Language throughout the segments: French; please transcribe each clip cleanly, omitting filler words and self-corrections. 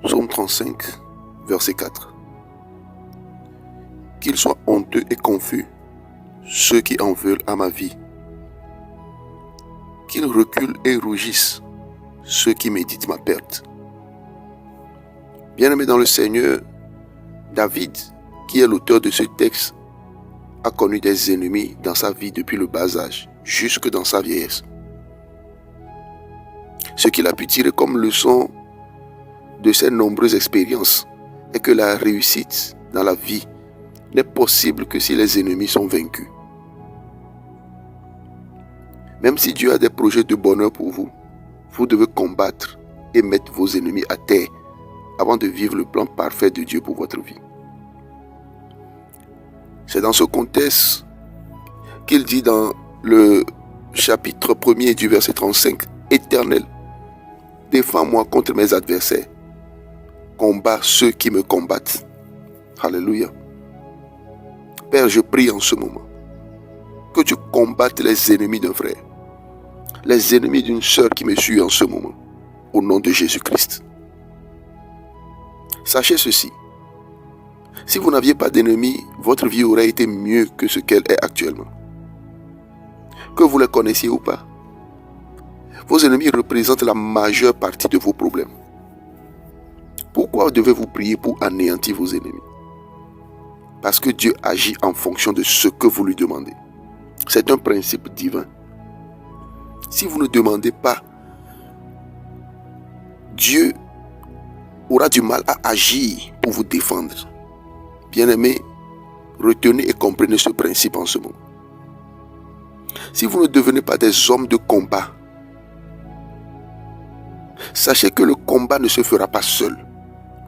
Psaume 35, verset 4. Qu'ils soient honteux et confus, ceux qui en veulent à ma vie. Qu'ils reculent et rougissent, ceux qui méditent ma perte. Bien-aimé dans le Seigneur, David, qui est l'auteur de ce texte, a connu des ennemis dans sa vie depuis le bas âge, jusque dans sa vieillesse. Ce qu'il a pu tirer comme leçon de ces nombreuses expériences est que la réussite dans la vie n'est possible que si les ennemis sont vaincus. Même si Dieu a des projets de bonheur pour vous, vous devez combattre et mettre vos ennemis à terre avant de vivre le plan parfait de Dieu pour votre vie. C'est dans ce contexte qu'il dit dans le chapitre 1er du verset 35, « Éternel, défends-moi contre mes adversaires, combat ceux qui me combattent. » Alléluia. Père, je prie en ce moment que tu combattes les ennemis d'un frère, les ennemis d'une sœur qui me suit en ce moment, au nom de Jésus-Christ. Sachez ceci, si vous n'aviez pas d'ennemis, votre vie aurait été mieux que ce qu'elle est actuellement. Que vous les connaissiez ou pas, vos ennemis représentent la majeure partie de vos problèmes. Pourquoi devez-vous prier pour anéantir vos ennemis? Parce que Dieu agit en fonction de ce que vous lui demandez. C'est un principe divin. Si vous ne demandez pas, Dieu aura du mal à agir pour vous défendre. Bien-aimés, retenez et comprenez ce principe en ce moment. Si vous ne devenez pas des hommes de combat, sachez que le combat ne se fera pas seul.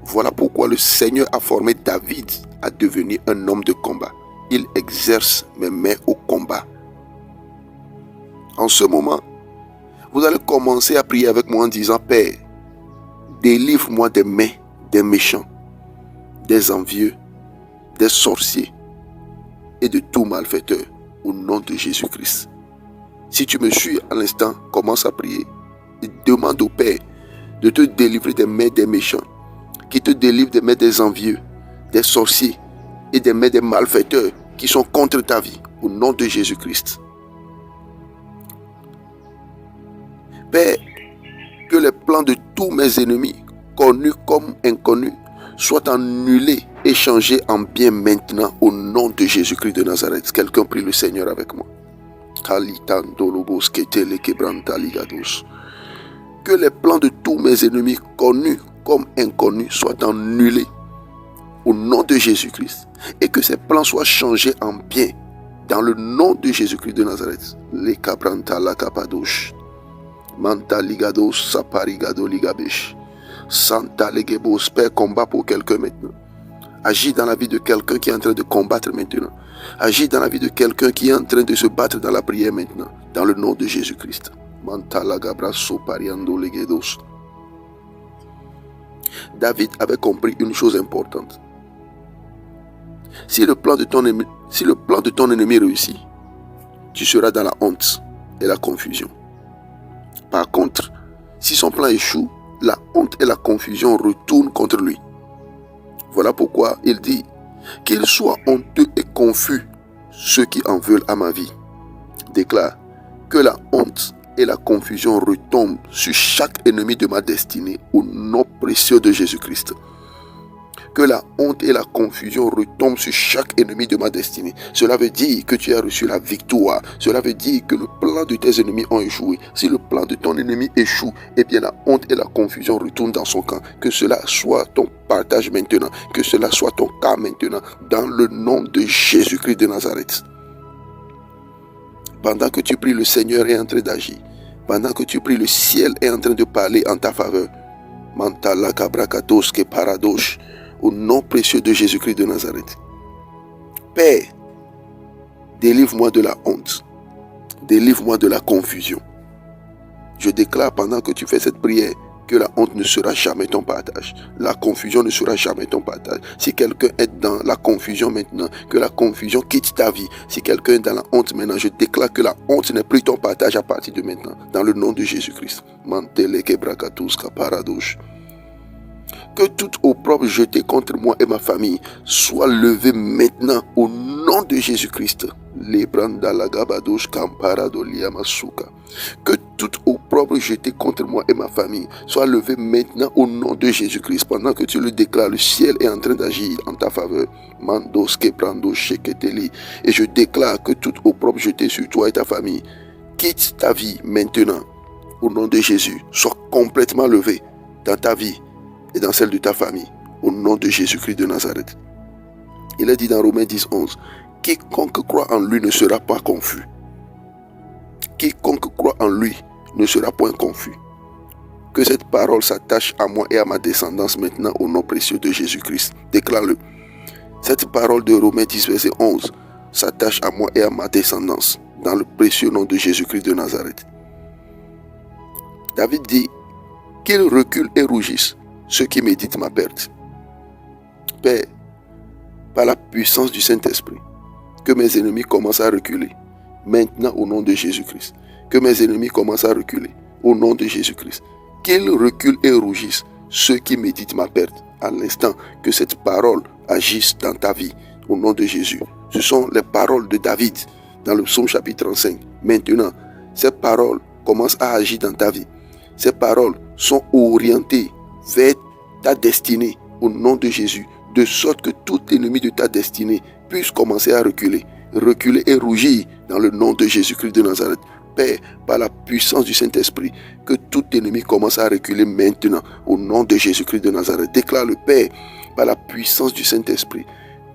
Voilà pourquoi le Seigneur a formé David à devenir un homme de combat. Il exerce mes mains au combat. En ce moment, vous allez commencer à prier avec moi en disant, « Père, délivre-moi des mains des méchants, des envieux, des sorciers et de tout malfaiteur au nom de Jésus-Christ. » Si tu me suis à l'instant, commence à prier et demande au Père de te délivrer des mains des méchants, qui te délivre des mains des envieux, des sorciers et des mains des malfaiteurs qui sont contre ta vie au nom de Jésus-Christ. Père, que les plans de tous mes ennemis, connus comme inconnus, soient annulés et changés en bien maintenant au nom de Jésus-Christ de Nazareth. Quelqu'un prie le Seigneur avec moi. Que les plans de tous mes ennemis, connus comme inconnus, soient annulés au nom de Jésus-Christ et que ces plans soient changés en bien dans le nom de Jésus-Christ de Nazareth. Les cabranta la capadoche. Manta ligados saparigado ligabesh. Santa legebos. Père, combat pour quelqu'un maintenant. Agis dans la vie de quelqu'un qui est en train de combattre maintenant. Agis dans la vie de quelqu'un qui est en train de se battre dans la prière maintenant. Dans le nom de Jésus-Christ. Manta lagabra sopariando legedos. David avait compris une chose importante. Si le plan de ton ennemi réussit, tu seras dans la honte et la confusion. Par contre, si son plan échoue, la honte et la confusion retournent contre lui. Voilà pourquoi il dit qu'ils soient honteux et confus, ceux qui en veulent à ma vie. Déclare que la honte et la confusion retombent sur chaque ennemi de ma destinée au nom précieux de Jésus-Christ. Que la honte et la confusion retombent sur chaque ennemi de ma destinée. Cela veut dire que tu as reçu la victoire. Cela veut dire que le plan de tes ennemis ont échoué. Si le plan de ton ennemi échoue, eh bien la honte et la confusion retournent dans son camp. Que cela soit ton partage maintenant. Que cela soit ton cas maintenant. Dans le nom de Jésus-Christ de Nazareth. Pendant que tu pries, le Seigneur est en train d'agir. Pendant que tu pries, le ciel est en train de parler en ta faveur. Mantala kabrakatos ke paradosh. Au nom précieux de Jésus-Christ de Nazareth. Père, délivre-moi de la honte. Délivre-moi de la confusion. Je déclare pendant que tu fais cette prière que la honte ne sera jamais ton partage. La confusion ne sera jamais ton partage. Si quelqu'un est dans la confusion maintenant, que la confusion quitte ta vie. Si quelqu'un est dans la honte maintenant, je déclare que la honte n'est plus ton partage à partir de maintenant. Dans le nom de Jésus-Christ. Mantele kebrakatus kaparadosh. Que toute opprobre jetée contre moi et ma famille soit levée maintenant au nom de Jésus-Christ. Que toute opprobre jetée contre moi et ma famille soit levée maintenant au nom de Jésus-Christ. Pendant que tu le déclares, le ciel est en train d'agir en ta faveur. Et je déclare que toute opprobre jetée sur toi et ta famille quitte ta vie maintenant. Au nom de Jésus, sois complètement levé dans ta vie et dans celle de ta famille. Au nom de Jésus-Christ de Nazareth. Il est dit dans Romains 10, 11, quiconque croit en lui ne sera pas confus. Quiconque croit en lui ne sera point confus. Que cette parole s'attache à moi et à ma descendance maintenant au nom précieux de Jésus-Christ. Déclare-le. Cette parole de Romains 10, verset 11 s'attache à moi et à ma descendance dans le précieux nom de Jésus-Christ de Nazareth. David dit qu'il recule et rougisse ceux qui méditent ma perte. Père, par la puissance du Saint-Esprit, que mes ennemis commencent à reculer. Maintenant au nom de Jésus-Christ. Que mes ennemis commencent à reculer. Au nom de Jésus-Christ. Qu'ils reculent et rougissent ceux qui méditent ma perte. À l'instant que cette parole agisse dans ta vie. Au nom de Jésus. Ce sont les paroles de David dans le psaume chapitre 35. Maintenant, ces paroles commencent à agir dans ta vie. Ces paroles sont orientées vers ta destinée au nom de Jésus. De sorte que tout ennemi de ta destinée puisse commencer à reculer. Reculer et rougir dans le nom de Jésus-Christ de Nazareth. Père, par la puissance du Saint-Esprit, que tout ennemi commence à reculer maintenant au nom de Jésus-Christ de Nazareth. Déclare le Père, par la puissance du Saint-Esprit,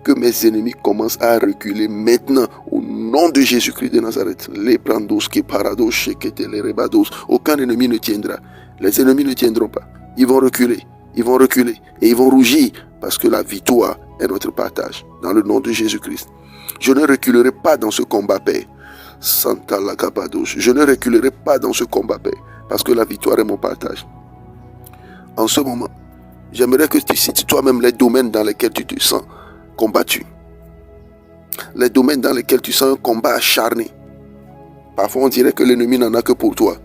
que mes ennemis commencent à reculer maintenant au nom de Jésus-Christ de Nazareth. Les brandos qui parados, les rebados. Aucun ennemi ne tiendra. Les ennemis ne tiendront pas. Ils vont reculer. Ils vont reculer et ils vont rougir parce que la victoire est notre partage. Dans le nom de Jésus-Christ. Je ne reculerai pas dans ce combat, Père. Santa Lagabados. Je ne reculerai pas dans ce combat, Père, parce que la victoire est mon partage. En ce moment, j'aimerais que tu cites toi-même les domaines dans lesquels tu te sens combattu. Les domaines dans lesquels tu sens un combat acharné. Parfois, on dirait que l'ennemi n'en a que pour toi.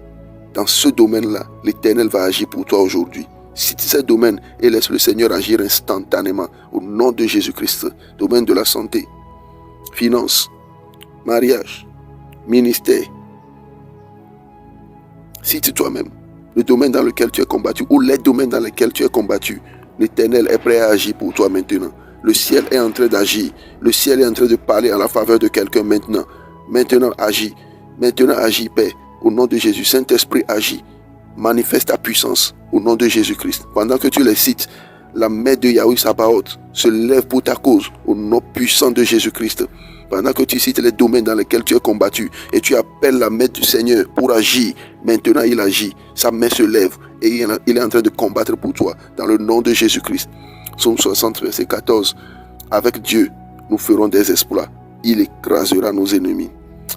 Dans ce domaine-là, l'Éternel va agir pour toi aujourd'hui. Cite ces domaines et laisse le Seigneur agir instantanément au nom de Jésus-Christ. Domaine de la santé, finances, mariage, ministère. Cite toi-même le domaine dans lequel tu es combattu ou les domaines dans lesquels tu es combattu. L'Éternel est prêt à agir pour toi maintenant. Le ciel est en train d'agir. Le ciel est en train de parler en la faveur de quelqu'un maintenant. Maintenant agis. Maintenant agis, Père. Au nom de Jésus, Saint-Esprit agit. Manifeste ta puissance au nom de Jésus-Christ. Pendant que tu les cites, la main de Yahweh Sabaoth se lève pour ta cause au nom puissant de Jésus-Christ. Pendant que tu cites les domaines dans lesquels tu es combattu et tu appelles la main du Seigneur pour agir, maintenant il agit. Sa main se lève et il est en train de combattre pour toi dans le nom de Jésus-Christ. Psaume 60, verset 14. Avec Dieu, nous ferons des exploits. Il écrasera nos ennemis.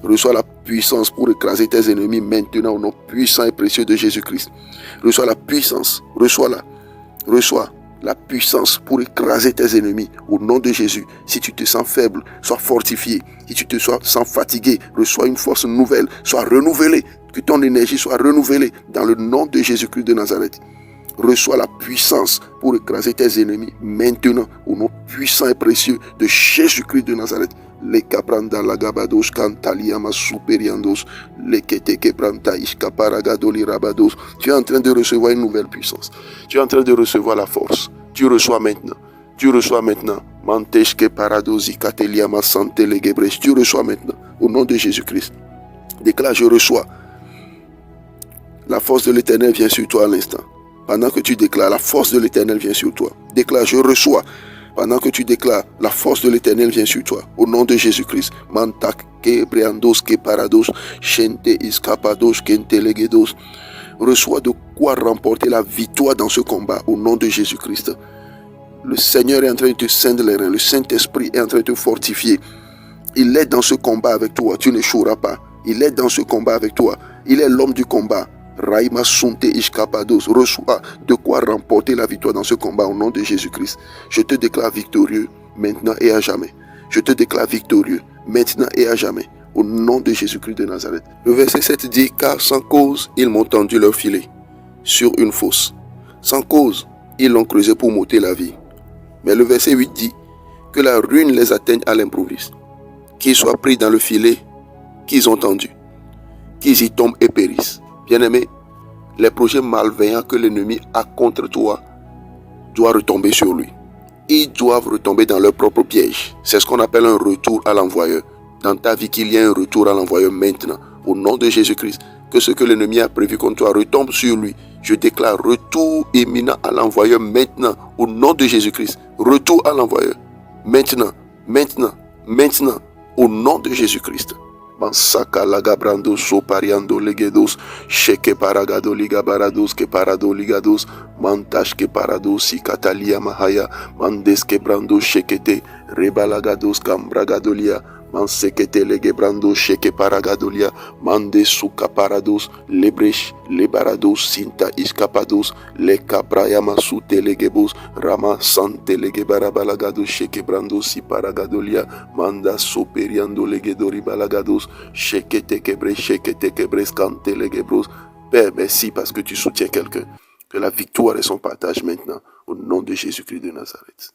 Reçois la puissance pour écraser tes ennemis maintenant au nom puissant et précieux de Jésus-Christ. Reçois la puissance. Reçois-la. Reçois la puissance pour écraser tes ennemis au nom de Jésus. Si tu te sens faible, sois fortifié. Si tu te sens fatigué, reçois une force nouvelle. Sois renouvelé. Que ton énergie soit renouvelée dans le nom de Jésus-Christ de Nazareth. Reçois la puissance pour écraser tes ennemis maintenant au nom puissant et précieux de Jésus-Christ de Nazareth. Les cabranda lagabados cantaliama superiandos, les keteke branta ishkaparagadoli rabados. Tu es en train de recevoir une nouvelle puissance. Tu es en train de recevoir la force. Tu reçois maintenant. Tu reçois maintenant. Manteshke paradosi kateliama sante legebres. Tu reçois maintenant au nom de Jésus-Christ. Déclare, je reçois. La force de l'Éternel vient sur toi à l'instant. Pendant que tu déclares, la force de l'Éternel vient sur toi. Déclare, je reçois. Pendant que tu déclares, la force de l'Éternel vient sur toi. Au nom de Jésus-Christ. Mantak ke breandos ke parados, shente iskapados kente legedos. Reçois de quoi remporter la victoire dans ce combat. Au nom de Jésus-Christ. Le Seigneur est en train de te scindre les reins. Le Saint-Esprit est en train de te fortifier. Il est dans ce combat avec toi. Tu n'échoueras pas. Il est dans ce combat avec toi. Il est l'homme du combat. Raïma Sunte Ishkapados, reçois de quoi remporter la victoire dans ce combat au nom de Jésus-Christ. Je te déclare victorieux maintenant et à jamais. Je te déclare victorieux maintenant et à jamais au nom de Jésus-Christ de Nazareth. Le verset 7 dit, car sans cause, ils m'ont tendu leur filet sur une fosse. Sans cause, Ils l'ont creusé pour m'ôter la vie. Mais le verset 8 dit que la ruine les atteigne à l'improviste. Qu'ils soient pris dans le filet qu'ils ont tendu, qu'ils y tombent et périssent. Bien-aimés, les projets malveillants que l'ennemi a contre toi doivent retomber sur lui. Ils doivent retomber dans leur propre piège. C'est ce qu'on appelle un retour à l'envoyeur. Dans ta vie, qu'il y ait un retour à l'envoyeur maintenant. Au nom de Jésus-Christ, que ce que l'ennemi a prévu contre toi retombe sur lui. Je déclare retour imminent à l'envoyeur maintenant. Au nom de Jésus-Christ, retour à l'envoyeur. Maintenant, maintenant, maintenant. Au nom de Jésus-Christ. Mansaka lagabrando so pariando legedos, sheke paragado ligabarados ke parado ligados, mantash ke parados si katalia mahaya, mandes ke brando shekete, rebalagados kambragadolia, mansekete legebrando sheke paragadolia, mandes suka parados, lebresh, lebarados, sinta iskapados, le cabrayama sute legebos, rama sante legebarabalagados sheke brando si paragadolia, manda soperiando legedori balagados, shekete kebre skante legebros. Père, merci parce que tu soutiens quelqu'un. Que la victoire est son partage maintenant, au nom de Jésus-Christ de Nazareth.